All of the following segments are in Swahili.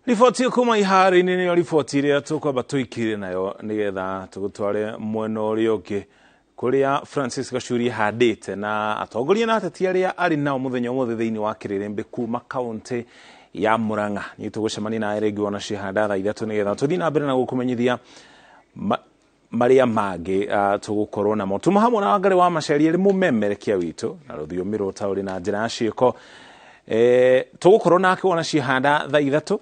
Riboti kuma ihari-inĩ nĩyo riboti ĩrĩa tũkwamba tũikire nayo nĩgetha tũgũtware mwena ũrĩa ũngĩ kũrĩa Francis Gachuri handĩte na atongoria na ateti arĩa arĩ nao mũthenya ũmũthĩ thĩinĩ wa kĩrĩrĩmbĩ kuma kaunti ya Murang'A. Nĩ tũgũcemania na rĩngĩ wona cihanda thaa ithatũ nĩgetha tũthiĩ na mbere na gũkũmenyithia marĩa mangĩ tũgũkorwo namo. Tuma hamwe na Wangari wa Macharia arĩ mũmemerekia witũ na rũthiomi rũta ũrĩ na njĩra ya ciĩko. Tũgũkorwo nake wona cihanda thaa ithatũ.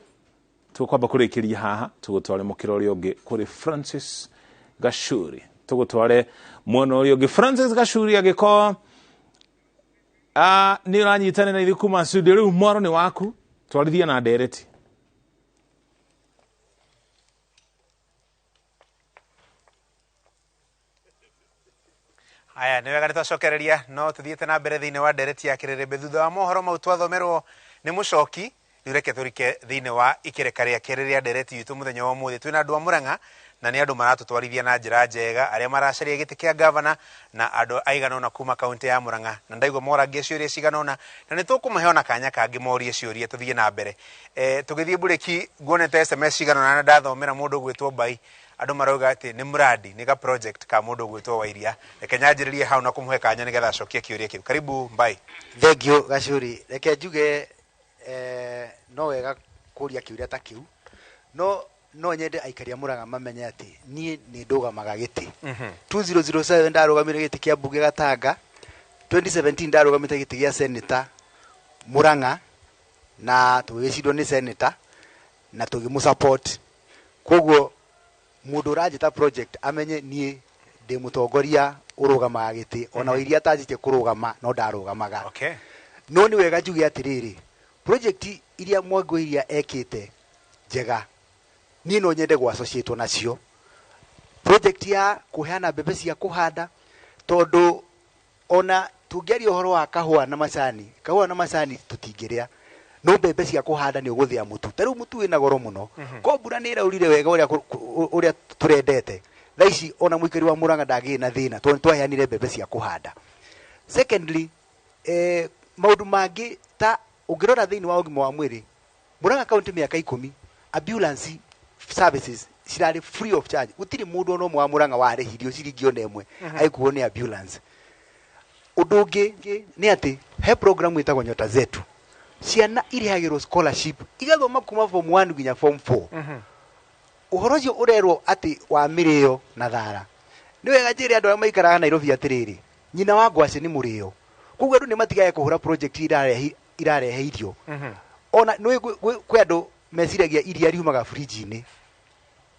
Tũkwamba kũrĩkĩria haha tũgũtware mũkĩra ũrĩa ũngĩ kũrĩ Francis Gachuri. Tũgũtware mwena ũrĩa ũngĩ Francis Gachuri agĩkorwo nĩ ũranyitana na ithuĩ kuma studio rĩu mwaro nĩ waku twarithia na ndereti. Aya nĩ wega nĩtwacokereria no tuthiĩte na mbere thĩinĩ wa ndereti ya kĩrĩrĩmbĩ thutha wa mohoro mau twathomerwo nĩ mũcoki. Reke tũrike thĩinĩ wa ikereka rĩa kerĩ rĩa ndereti itũ mũthenya wa ũmũthĩ. Twĩna andũ a Murang'a na nĩ andũ maratũtwarithia na njĩra njega arĩa maracaria gĩtĩ kĩa gavana na andũ aigana ũna kuma kaunti ya Murang'a na ndaigua moragia ciũria cigana ũna na nĩ tũkũmahe ona kanya kangĩ morie ciũria tũthiĩ na mbere. Tũgĩthiĩ bureki nguonete SMS cigana ũna na ndathomera mũndũ gwĩtwo Mbai andũ marauga atĩ nĩ mradi nĩ ga project ka mũndũ gwĩtwo Wairia. Reke nyanjĩrĩrie hau na kũmũhe kanya nĩgetha acokie kĩũria kĩu. Karibu Mbai. Thank you Gachuri. Reke njuge no wega kũria kĩũria ta kĩu no nyende aikari a Murang'a mamenye atĩ niĩ nĩ ndũgamaga gĩtĩ 2007 ndarũgamire gĩtĩ kĩa mbunge Gatanga, 2017 ndarũgamite gĩtĩ gĩa senator Murang'a na tũgĩcindwo nĩ senator na tũgĩmũsupport. Koguo mũndũ ũranjĩta project amenye niĩ ndĩ mũtongoria ũrũgamaga gĩtĩ ona Wairia atanjĩtie kũrũgama no ndarũgamaga. Okay. No nĩ wega njuge atĩrĩrĩ project iria Mwangũiria ekĩte njega niĩ no nyende gwa-associate nacio. Project ya kũheana mbembe cia kũhanda tondũ ona tũngĩaria ũhoro wa kahũa na macani tũtingĩrĩa no mbembe cia kũhanda nĩ ũgũthĩa mũtu. Ta rĩu mũtu wĩna goro mũno ko mbura nĩ ĩraurire wega ũrĩa tũrendete thaa ici ona mũikari wa Murang'a ndagĩrĩ na thĩna tondũ twaheanire mbembe cia kũhanda. Secondly maũndũ mangĩ ta ũngĩrora thĩinĩ wa ũgima wa mwĩrĩ Murang'a county mĩaka 10 ambulance services cirarĩ free of charge. Gũtirĩ mũndũ ona ũmwe wa Murang'a warĩhirio ciringi ona ĩmwe agĩkuo nĩ ambulance. Ũndũ ũngĩ nĩ atĩ he program ĩtagwo Nyota Zetu ciana irĩhagĩrwo scholarship igathoma kuma form 1 nginya form 4. Ũhoro ũcio ũrerwo atĩ wa mĩrĩo na thara. Nĩ wega njĩre andũ arĩa maikaraga Nairobi atĩrĩrĩ nyina wa ngwacĩ nĩ mũrĩo. Koguo andũ nĩ matigaye kũhũra project irarehe irio. Ona nĩ kwĩ andũ meciragia iria riumaga fridge-inĩ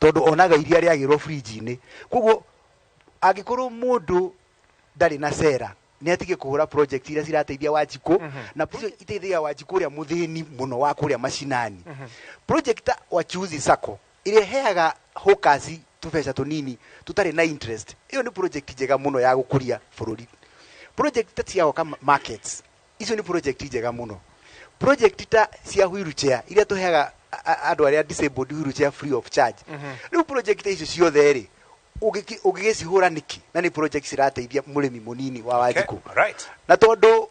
tondũ onaga iria rĩagĩrwo fridge-inĩ. Koguo angĩkorwo mũndũ ndarĩ na cera nĩ atige kũhũra project iria cirateithia Wanjikũ na iteithagia Wanjikũ ũrĩa mũthĩni mũno wa kũrĩa macinani. Project ta Wachuuzi Sacco ĩrĩa heaga hawkers tũbeca tũnini tũtarĩ na interest. Ĩyo nĩ project njega mũno ya gũkũria bũrũri. Project ta cia hoka markets icio nĩ project njega mũno. Project ta cia wheelchair iria tũheaga andũ arĩa disabled wheelchair free of charge. Rĩu project icio ciothe rĩ ũgĩgĩcihũra nĩkĩ na nĩ project cirateithia mũrĩmi mũnini wa Wanjikũ. Na tondũ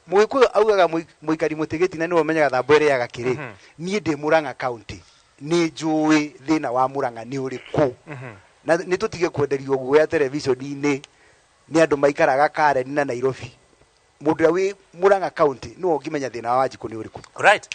Mũgĩkũyũ augaga mũikari mũtigĩti na nĩwe ũmenyaga thambo ĩrĩaga kĩrĩ. Niĩ ndĩ Murang'a county nĩ njũĩ thĩna wa Murang'a nĩ ũrĩkũ na nĩ tũtige kwenderio guoya television-inĩ nĩ andũ maikaraga Karen na Nairobi. Mũndũ wĩ Murang'a county no ũngĩmenya thĩna wa Wanjikũ nĩ ũrĩkũ. Right.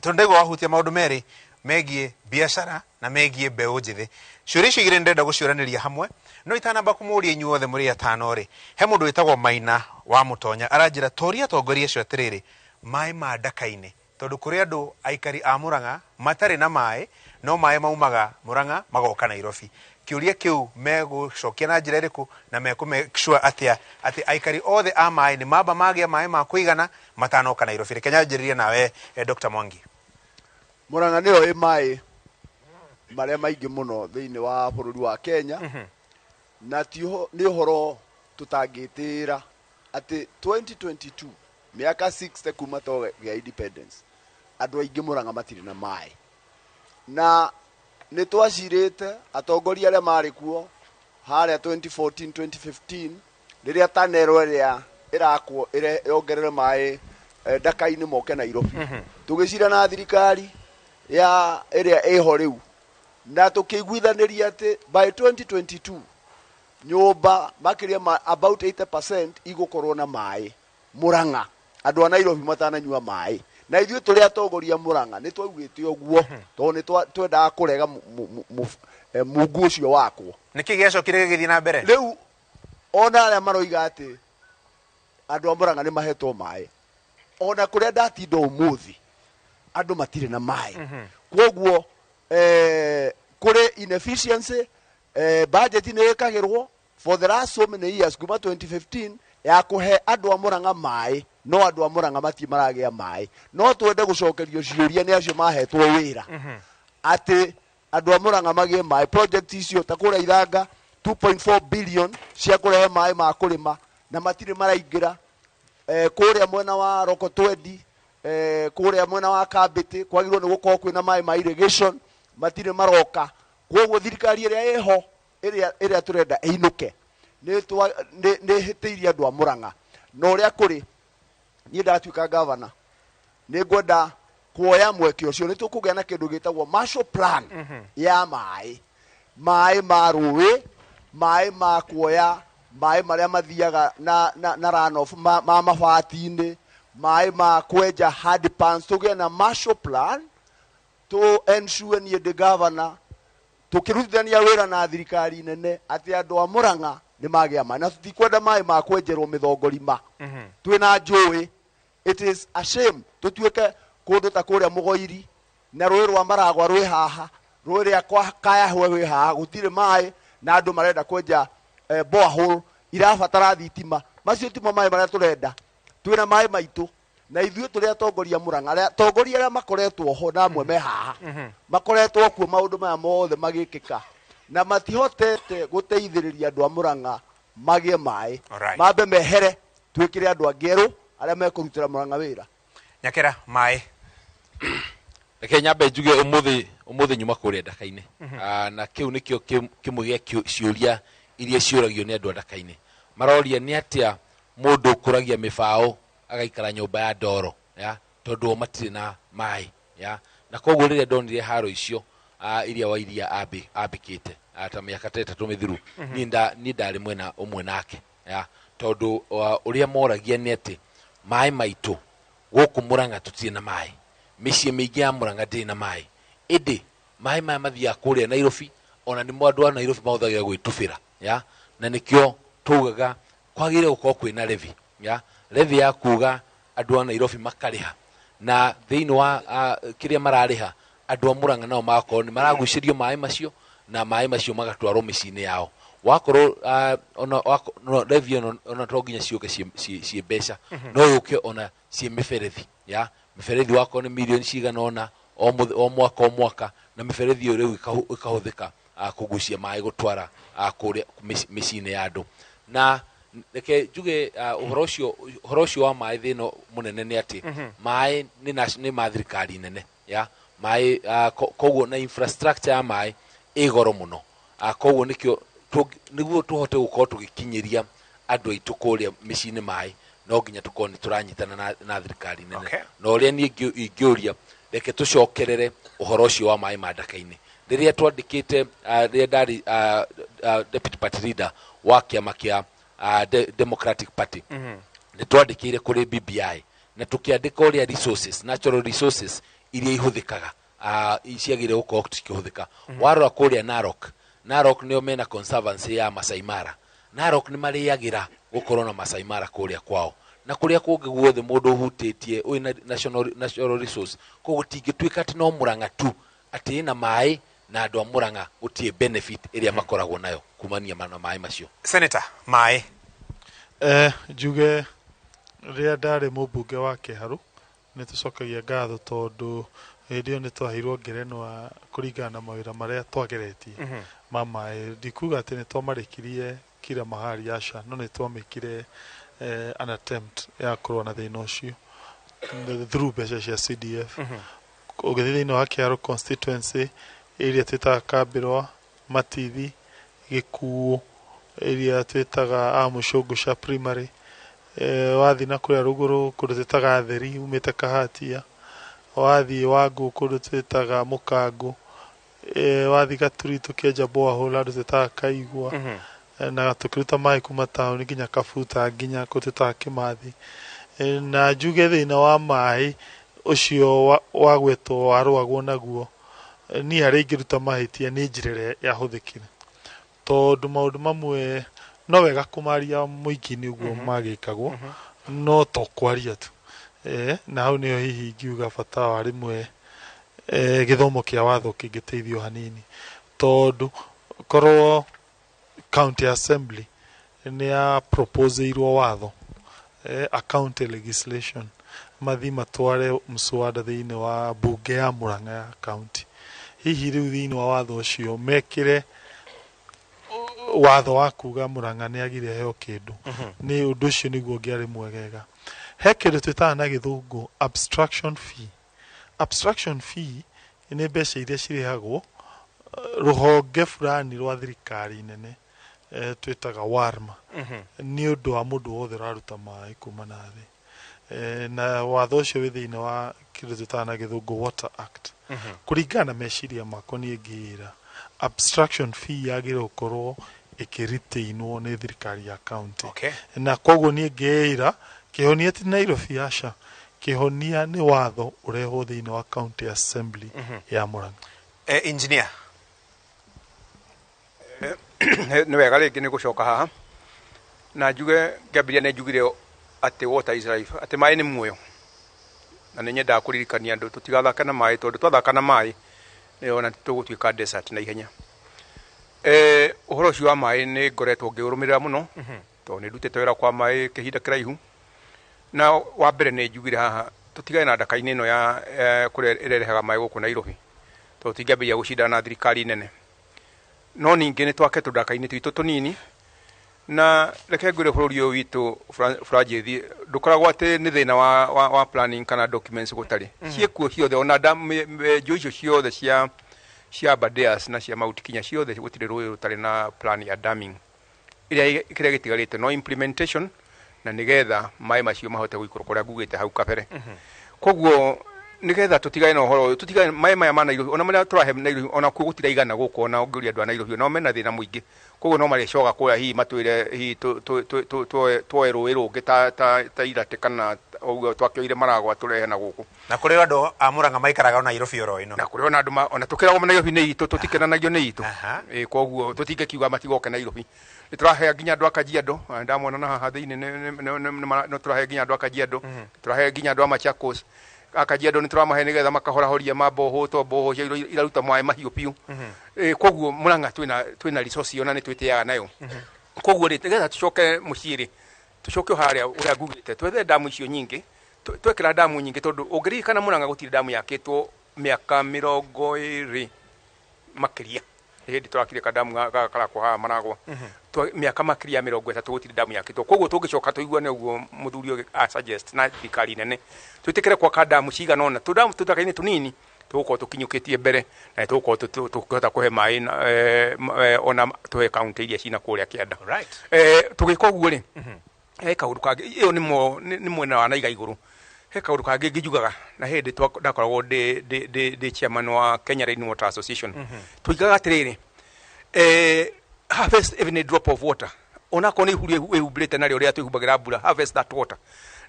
Tondego wahutia maũndũ merĩ megiĩ biacara na megiĩ mbeũ njĩthĩ. Ciũria icio igĩrĩ ndenda gũciũranĩria hamwe no itanamba kũmũria inyuothe mũrĩ atano rĩ he mũndũ wĩtagwo Maina wa Mũtonya aranjĩra toria atongoria acio atĩrĩrĩ maĩ ma ndaka-inĩ tondũ kũrĩ andũ aikari a Murang'a matarĩ na maĩ no maĩ maumaga Murang'a magoka Nairobi. Kĩũria kĩu megũcokia na njĩra ĩrĩkũ na make sure atĩ aikari othe a maĩ nĩ mamba magĩa maĩ ma kũigana matanoka Nairobi. Reke nyanjĩrĩrie nawe Dr. Mwangi. Murang'a nĩyo ĩ maĩ marĩa maingĩ mũno thĩinĩ wa bũrũri wa Kenya na nĩ ũhoro tũtangĩtĩra atĩ 2022 mĩaka 60 kuma tũgĩa independence andũ aingĩ Murang'a matirĩ na maĩ na nĩ twacirĩte atongoria arĩa marĩ kuo harĩa 2014 2015 rĩrĩa tanero ĩrĩa ĩrakwo yongerere maĩ ndaka-inĩ moke Nairobi. Tũgĩcira na thirikari ya area eho riu na tukiguithaniria ati by 2022 nyumba makiria about 80% igukorwo na mai Murang'a andu a Nairobi matananyua mai na ithuĩ tũrĩa atongoria Murang'a nĩ twaugĩte ũguo tondũ nĩ twendaga kũrega mungu ũcio wakwo nĩkĩ gĩacokire gĩgĩthiĩ na mbere rĩu ona arĩa maroiga atĩ andũ a Murang'a nĩ mahetwo mai ona kũrĩa ndatinda ũmũthĩ andũ matirĩ na mai kwoguo kũrĩ inefficiency budget nĩ ĩkagĩrwo for the last so many years kuma 2015 ya kũhe andũ a Murang'a mai no andũ a Murang'a mati maragĩa mai no twende gũcokerio ciũria nĩ acio mahetwo wĩra atĩ andũ a Murang'a magĩe mai project icio ta kũrĩa Ithanga 2.4 billion cia kũrehe mai ma kũrĩma na matirĩ maraingĩra kũrĩa mwena wa Rokotwendi kũrĩa mwena wa Kambĩtĩ kwagĩrĩirwo nĩ gũkorwo kwĩna mai ma irrigation matirĩ maroka kwoguo thirikari ĩrĩa ĩho ĩrĩa tũrenda ĩinũke nĩ hĩtĩirie andũ a Murang'a na ũrĩa kũrĩ niĩ ndatuĩka gavana nĩ ngwenda kuoya mweke ũcio nĩ tũkũgĩa na kĩndũ gĩtagwo marshal plan ya mai ma rũĩ mai ma kuoya mai marĩa mathiaga na runoff ma mabati-inĩ mai ma kwenja hard pans tũgĩe na marshal plan to ensure niĩ ndĩ gavana tukirutithania wĩra na thirikari nene atĩ andũ a Murang'a nĩ magĩa mai na tũtikwenda mai ma kwenjerwo mĩthongorima twĩna njũĩ it is a shame tũtuĩke kũndũ ta kũrĩa Mũgoiri na rũĩ rwa Maragwa rwĩ haha rũĩ rĩa Kayahwe rwĩ haha gũtirĩ mai na andũ marenda kwenja borehole irabatara thitima macio timo mai marĩa tũrenda twĩna mai maitũ na ithuĩ tũrĩa atongoria Murang'a arĩa atongoria arĩa makoretwo ho na amwe me haha makoretwo kuo maũndũ maya mothe magĩkĩka na matihotete gũteithĩrĩria andũ a Murang'a magĩe mai mambe mehere twĩkĩre andũ angĩ erũ arĩa mekũrutĩra Murang'a wĩra Nyakera mai reke nyambe njuge ũmũthĩ nyuma kũrĩa Ndaka-inĩ na kĩu nĩkĩo kĩmwe gĩa ciũria iria ciũragio nĩ andũ a Ndaka-inĩ maroria nĩ atĩa mũndũ ũkũragia mĩbaũ agaikara nyũmba ya ndoro ya tondũ matirĩ na mai ya na koguo rĩrĩa ndonire haro icio iria wa iria ambĩkĩte ta mĩaka 3 mĩthiru niĩ ndarĩ mwena ũmwe nake ya tondũ ũrĩa moragia nĩ atĩ mai maitũ gũkũ Murang'a tũtirĩ na mai mĩciĩ mĩingĩ ya Murang'a ndĩrĩ na mai ĩndĩ mai maya mathiaga kũrĩa Nairobi ona nĩ andũ a Nairobi mahũthagĩra gwĩtubĩra ya na nĩkĩo tugaga kwagĩrĩire gũkorwo kwĩna levy ya levy ya kuga andũ a Nairobi makarĩha na thĩinĩ wa kĩrĩa mararĩha andũ a Murang'a nao magakorwo nĩ maragucĩrio mai macio na mai macio magatwarwo mĩciĩ-inĩ yao wakorwo levy ona to nginya ciũke ciĩ mbeca no yũke ona ciĩ mĩberethi ya mĩberethi wakorwo nĩ mirioni cigana ona o mwaka na mĩberethi ĩyo rĩu ĩkahũthĩka kũgucia mai gũtwara kũrĩa mĩciĩ-inĩ ya andũ na reke njuge ũhoro ũcio wa mai thĩno mũnene nĩ atĩ mai nĩ ma thirikari nene ya mai koguo na infrastructure ya mai ĩ goro mũno koguo nĩguo tũhote gũkorwo tũgĩkinyĩria andũ aitũ kũrĩa mĩciĩ-inĩ mai no nginya tũkorwo nĩ tũranyitana na thirikari nene na ũrĩa niĩ ingĩũria reke tũcokerere ũhoro ũcio wa mai ma Ndaka-inĩ rĩrĩa twandĩkĩte rĩrĩa ndarĩ deputy party leader wa kĩama kĩa Democratic Party nĩ twandĩkĩire kũrĩ BBI na tũkĩandĩka ũrĩa resources natural resources iria ihũthĩkaga ciagĩrĩire gũkorwo cikĩhũthĩka warora kũrĩa Narok nĩo mena conservancy ya Masai Mara Narok nĩ marĩagĩra gũkorwo na Masai Mara kũrĩa kwao na kũrĩa kũngĩ guothe mũndũ ũhutĩtie wĩna national resource koguo tingĩtuĩka atĩ no Murang'a tu atĩ ĩna mai na andũ a Murang'a gũtirĩ benefit ĩrĩa makoragwo nayo kumania na mai macio Senator mai njuge rĩrĩa ndarĩ mũmbunge wa Kĩharũ nĩ tũcokagia ngatho tondũ hĩndĩ ĩyo nĩ twaheirwo ngerenwa kũringana na mawĩra marĩa twageretie ma mai ndikuga atĩ nĩ twamarĩkirie kila mahali aca no nĩ twamĩkire an attempt ya kũrũa na thĩna ũcio through mbeca cia CDF ũgĩthiĩ thĩinĩ wa Kĩharũ constituency area twĩtaga Kambĩrwa Matithi Gĩkuũ area twĩtaga Mũcũngũca primary wathiĩ na kũrĩa rũgũrũ kũndũ twĩtaga Theri umĩte Kahatia wathi wangu kundu twitaga mukangu wathi Gaturi tukienja borehole andu twitaga Kaigwa na tukiruta mai kuma tauni nginya Kabuta nginya kututaga Kimathi na njuge thina wa mai ucio wagwetwo warwagwo naguo ni hari ingiruta mahitia ni njirere yahuthikire tondu maundu mamwe no wega kumaria muingini uguo magikagwo no to kwaria tu na hau niyo hihi ngiuga bata wa rimwe githomo kia watho kingiteithio hanini tondu korwo county assembly ni ya propose irwo watho a county legislation mathi matware mswada thiini wa bunge ya Murang'a ya county hihi riu thiini wa watho ucio mekire watho wa kuga Murang'a ni agire heo kindu ni undu ucio niguo ngiari mwegega he kindu twitaga na githungu abstraction fee ni mbeca iria cirihagwo ruhonge fulani rwa thirikari nene twitaga warma ni undu wa mundu wothe raruta mai kuma na thi na watho ucio wi thiini wa kindu twitaga na githungu water act kuringana na meciria makwa ni ngira abstraction fee yagire gukorwo ikiritainwo ni thirikari ya county na koguo ni ngira kihonia ti Nairobi aca kihonia ni watho urehwo thiini wa county assembly ya Murang'a engineer ni wega ringi ni gucoka haha na njuge ngambia ne njugire ati water is life ati mai ni muoyo na ni nyenda kuririkania andu tutigathaka na mai tondu twathaka na mai ni ona tugutwika desert na ihenya uhoro ucio wa mai ni ngoretwo ngiurumirira muno to ni ndutite wira kwa mai kihinda kiraihu na wa mbere ni njugire haha tutigane na ndaka-ini ino ya kuria irerehaga mai guku Nairobi to tingambia gucindana na thirikari nene no ningi ni twake ndaka-ini twitu tunini na reke ngwire bururi uyu witu Franjithi ndukoragwo ati ni thina wa planning kana documents gutari ciekuo ciothe ona njo icio ciothe cia Badeas na cia Mount Kenya ciothe gutire rũĩ rutari na plan ya damming iria kiria gitigarite no implementation na nigetha mai macio mahote guikuru kuria ngugite hau kabere koguo nigetha tutigane na uhoro tutigane mai maya ma Nairobi ona maria turahe Nairobi ona ku gutira igana guko ona nguri andu a Nairobi no mena thina muingi koguo no mari coga kuria hi matwire hi twoe rũĩ rũngĩ ta irate kana oguo twakĩoire maragwa turehe na guku na kuri andu a Murang'a maikaraga Nairobi oro ino na kuri ona andu ona tukiragwo Nairobi ni itu tutikenanagio ni itu koguo tutingekiuga matigoke Nairobi niturahe nginya andu a Kajiado ndamona na haha thiini no turahe nginya andu a Kajiado turahe nginya andu a Machakos Kajiado nituramahe nigetha makahora horia maboho to boho cia iraruta mai mahiu piu koguo Murang'a twina resource ona ni twitiaga nayo koguo ri nigetha tucoke muciiri tucoke haria uria ngugite twethe damu icio nyingi twekira damu nyingi tondu ungirikana Murang'a gutire damu yakitwo miaka 20 makiria hindi turakire kadamu gakara kwa maragwa miaka makiria 30 gutire damu yakitwo koguo tungicoka tuigua uguo muthuri uyu a suggest na thirikari nene twitikire kwa kadamu cigana ona tudamu tutakaini tunini tugukorwo tukinyukitie mbere na tugukorwo tukihota kuhe mai ona tuhe county iria cina kuria kianda tugika uguo ri he kaundu kangi iyo ni mwena wa naiga iguru he kaundu kangi ngijugaga na hindi ndakoragwo ndi chairman wa Kenya Rain Water Association tuigaga atiriri harvest even a drop of water ona ko ni huri ehumbrite nario ria tuhubagira mbura harvest that water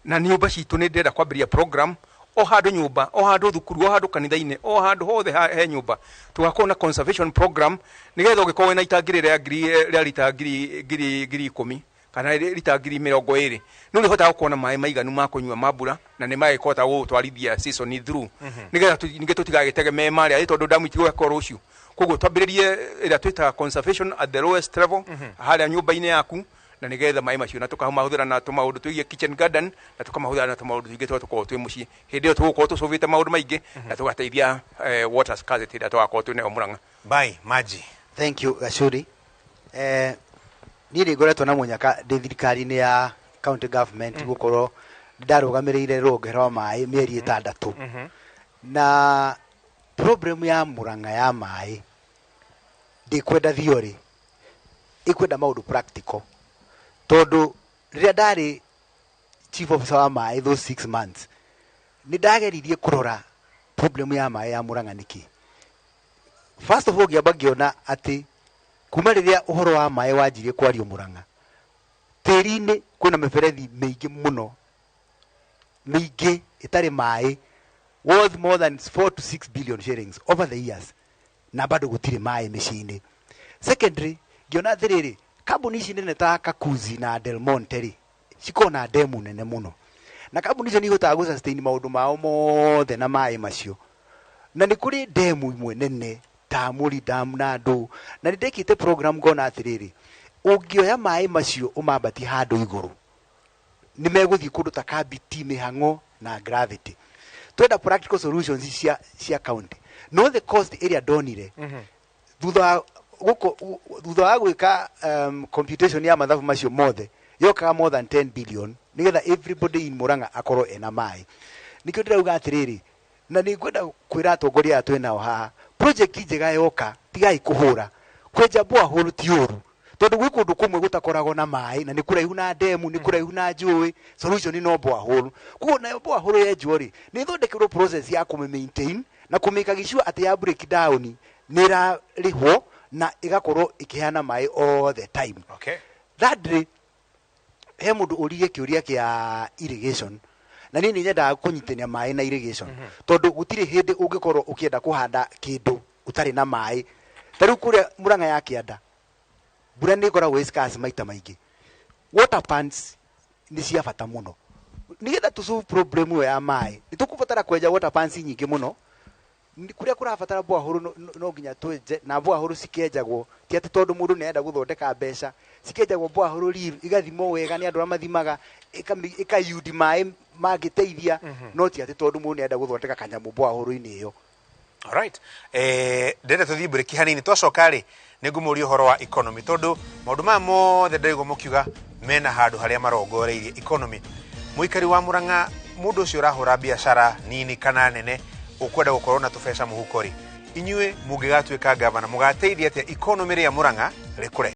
na nyumba citu ni ndenda kwambiria program o handu nyumba o handu thukuru o handu kanitha-ini o handu hothe he nyumba tugakorwo na conservation program nigetha ugikorwo na itangirire ya rita ngiri 10 kana rita ngiri 20 no rihota gukona mai maiganu ma kunywa mabura na ni mai kota gutwarithia season through nigetha ninge tutigagitegemee maria tondu damu itigweka ruciu koguo twambiririe ira twita conservation at the lowest level haria nyumba-ini yaku na nigetha mai macio na tukamahũthĩra na tũmaũndũ tũigie kitchen garden na tukamahũthĩra na tũmaũndũ tũingĩ tũkorwo twĩ mũciĩ hĩndĩ ĩyo tũgũkorwo tũcũvĩte maũndũ maingĩ na tũgateithia water scarcity ĩrĩa tũgakorwo twĩ nayo Murang'a. Bye Maji. Thank you Gachuri. Niĩ nĩ ngoretwo na mũnyaka ndĩ thirikari-inĩ ya county government gũkorwo ndarũgamĩrĩire rũhonge rwa maĩ mĩeri 6 na problem ya Murang'a ya maĩ ndikwenda theory ikwenda maũndũ practical tondu riria ndari chief officer wa maĩ those 6 months ni ndageririe kurora problem ya maĩ ya Murang'a niki. First of all, ngiamba ngiona ati kuma riria uhoro wa maĩ wanjirie kwario Murang'a, tĩri-inĩ kwĩna mĩberethi mĩingĩ mũno, mĩingĩ ĩtarĩ maĩ, worth more than 4 to 6 billion shillings over the years, na bado gũtirĩ maĩ mĩciĩ-inĩ. Secondary, ngiona atĩrĩrĩ, kambuni ici nene ta Kakuzi na Del Monte rĩ, cikoragwo na ndemu nene mũno, na kambuni icio nĩ ihotaga gũ-sustain maũndũ mao mothe na maĩ macio, na nĩ kũrĩ ndemu imwe nene ta Muri Dam na Ndũ, na nĩ ndĩkĩte program ngona atĩrĩrĩ, ũngĩoya maĩ macio ũmambatie handũ igũrũ, nĩ megũthiĩ kũndũ ta Kabiti, Mĩhang'o na Gravity. Twenda practical solutions cia county. No the cost ĩrĩa ndonire thutha wa gwĩka computation ya mathabu macio mothe yokaga more than 10 billion nigetha everybody in Murang'a akorwo ena maĩ. Nikĩo ndĩrauga atĩrĩrĩ, na nĩ ngwenda kwĩra atongoria aya twĩnao haha, project njega yoka tigai kũhũra, kwenja borehole ti ũru, tondũ gwĩ kũndũ kũmwe gũtakoragwo na maĩ na nĩ kũraihu na ndemu, nĩ kũraihu na njũĩ, solution no borehole. Koguo nayo borehole yenjwo rĩ, nĩ ĩthondekerwo process ya kũmĩ-maintain na kũmĩka sure atĩ ya break down nĩ ĩrarĩhwo na ĩgakorwo ĩkĩheana maĩ all the time. Okay. Thirdly, he mũndũ ũririe kĩũria kĩa irrigation, na niĩ nĩ nyendaga kũnyitania maĩ na irrigation, tondũ gũtirĩ hĩndĩ ũngĩkorwo ũkĩenda kũhanda kĩndũ ũtarĩ na maĩ. Ta rĩu kũrĩa Murang'a ya Kĩanda, mbura nĩ ĩkoragwo scarce maita maingĩ. Water pans nĩ cia bata mũno. Nigetha tũ solve problem ĩyo ya maĩ, nĩ tũkũbatara kwenja water pans nyingĩ mũno. Kũrĩa kũrabatara borehole no nginya twenje, na borehole cikenjagwo ti atĩ tondũ mũndũ nĩ enda gũthondeka mbeca, cikenjagwo borehole real, igathimwo wega nĩ andũ arĩa mathimaga, ĩkayudi maĩ mangĩteithia, no ti atĩ tondũ mũndũ nĩ enda gũthondeka kanyamũ borehole-inĩ ĩyo. Alright. Ndĩrenda tũthiĩ break hanini, twacoka rĩ nĩ ngũmũria ũhoro wa economy, tondũ maũndũ maya mothe ndĩrigwo mũkiuga mena handũ harĩa marongoreirie economy. Mũikari wa Murang'a, mũndũ ũcio ũrahũra biacara nini kana nene, ũkwenda gũkorwo na tũbeca mũhuko rĩ, inyuĩ mũngĩgatuĩka ngavana mũgateithia atĩa economy ya Murang'a rĩkũre?